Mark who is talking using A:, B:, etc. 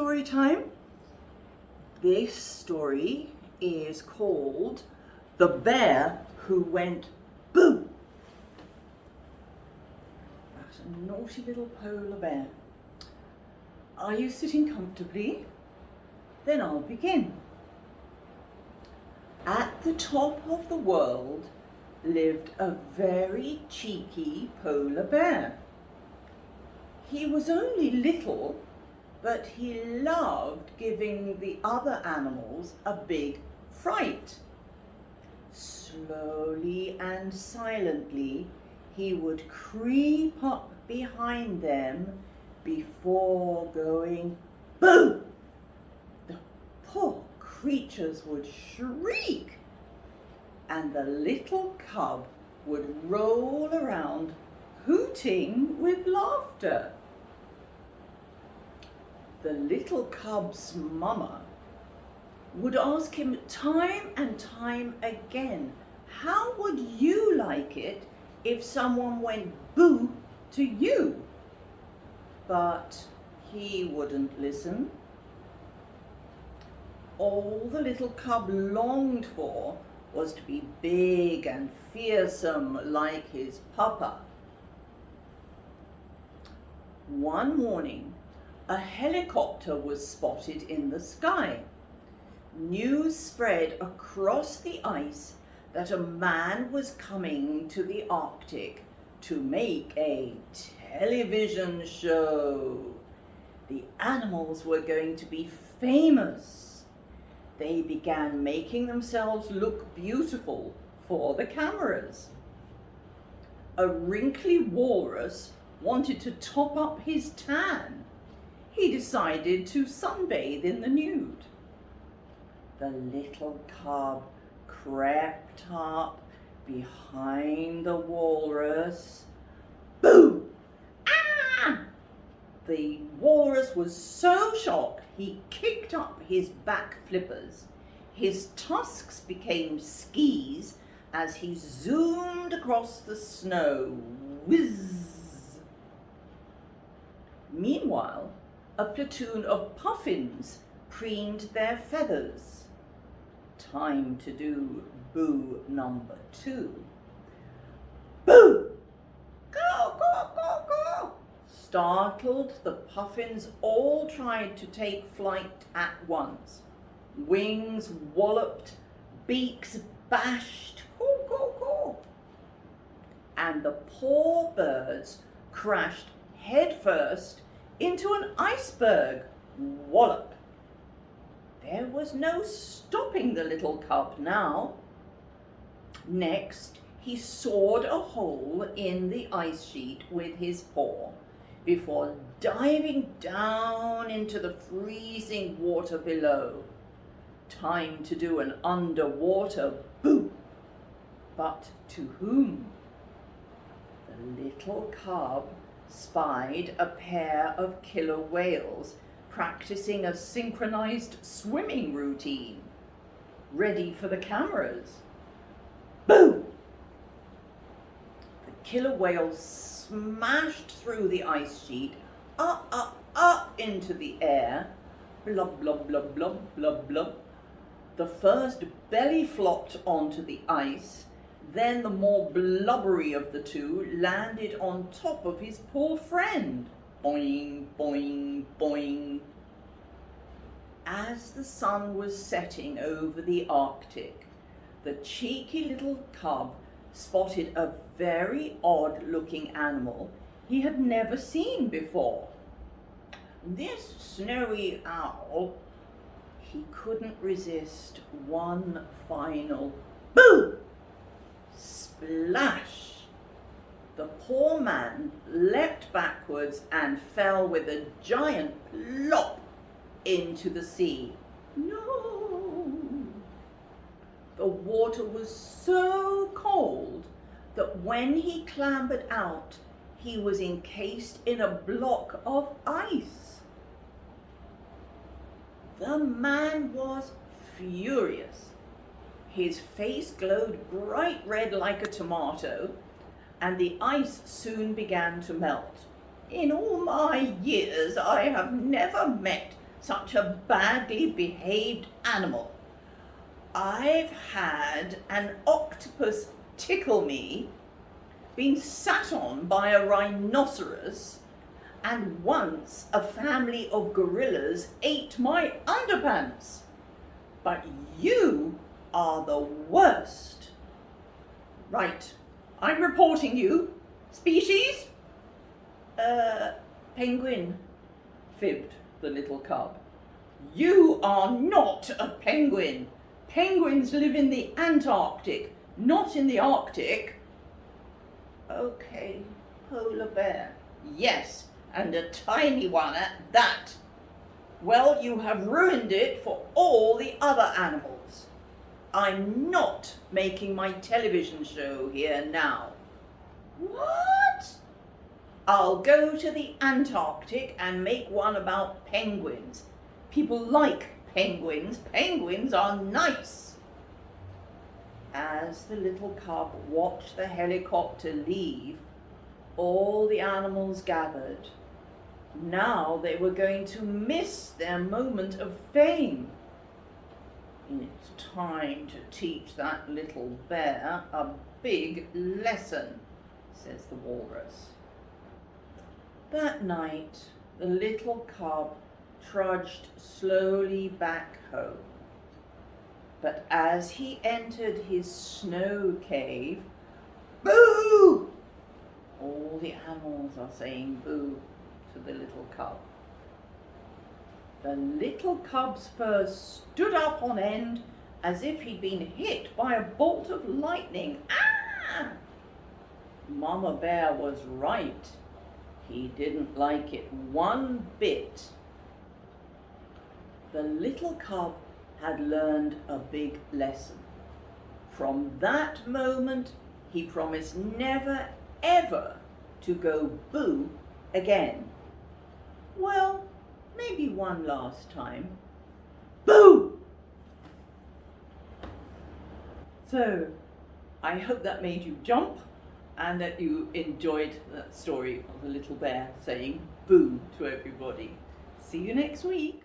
A: story time. This story is called The Bear Who Went Boo. That's a naughty little polar bear. Are you sitting comfortably? Then I'll begin. At the top of the world lived a very cheeky polar bear. He was only little, but he loved giving the other animals a big fright. Slowly and silently, he would creep up behind them before going boo. The poor creatures would shriek, and the little cub would roll around hooting with laughter. The little cub's mama would ask him time and time again, how would you like it if someone went boo to you? But he wouldn't listen. All the little cub longed for was to be big and fearsome like his papa. One morning, a helicopter was spotted in the sky. News spread across the ice that a man was coming to the Arctic to make a television show. The animals were going to be famous. They began making themselves look beautiful for the cameras. A wrinkly walrus wanted to top up his tan. He decided to sunbathe in the nude. The little cub crept up behind the walrus. Boo! Ah! The walrus was so shocked he kicked up his back flippers. His tusks became skis as he zoomed across the snow. Whiz! Meanwhile, a platoon of puffins preened their feathers. Time to do boo number 2. Boo! Go, go, go, go! Startled, the puffins all tried to take flight at once. Wings walloped, beaks bashed, caw, caw, caw. And the poor birds crashed headfirst into an iceberg. Wallop. There was no stopping the little cub now. Next, he sawed a hole in the ice sheet with his paw before diving down into the freezing water below. Time to do an underwater boo. But to whom? The little cub spied a pair of killer whales practicing a synchronized swimming routine, ready for the cameras. Boo! The killer whales smashed through the ice sheet, up into the air, blub, blub, blub, blub, blub, blub. The first belly flopped onto the ice, then the more blubbery of the two landed on top of his poor friend. Boing, boing, boing. As the sun was setting over the Arctic, the cheeky little cub spotted a very odd-looking animal he had never seen before. This snowy owl, he couldn't resist one final boo! Splash! The poor man leapt backwards and fell with a giant plop into the sea. No! The water was so cold that when he clambered out, he was encased in a block of ice. The man was furious. His face glowed bright red like a tomato, and the ice soon began to melt. In all my years, I have never met such a badly behaved animal. I've had an octopus tickle me, been sat on by a rhinoceros, and once a family of gorillas ate my underpants. But you are the worst. Right, I'm reporting you. Species? Penguin, fibbed the little cub. You are not a penguin. Penguins live in the Antarctic, not in the Arctic. Okay, polar bear. Yes, and a tiny one at that. Well, you have ruined it for all the other animals. I'm not making my television show here now. What? I'll go to the Antarctic and make one about penguins. People like penguins. Penguins are nice. As the little cub watched the helicopter leave, all the animals gathered. Now they were going to miss their moment of fame. It's time to teach that little bear a big lesson, says the walrus. That night, the little cub trudged slowly back home. But as he entered his snow cave, boo! All the animals are saying boo to the little cub. The little cub's fur stood up on end as if he'd been hit by a bolt of lightning. Ah! Mama Bear was right. He didn't like it one bit. The little cub had learned a big lesson. From that moment, he promised never, ever to go boo again. Well, maybe one last time. Boo! So, I hope that made you jump and that you enjoyed that story of the little bear saying boo to everybody. See you next week.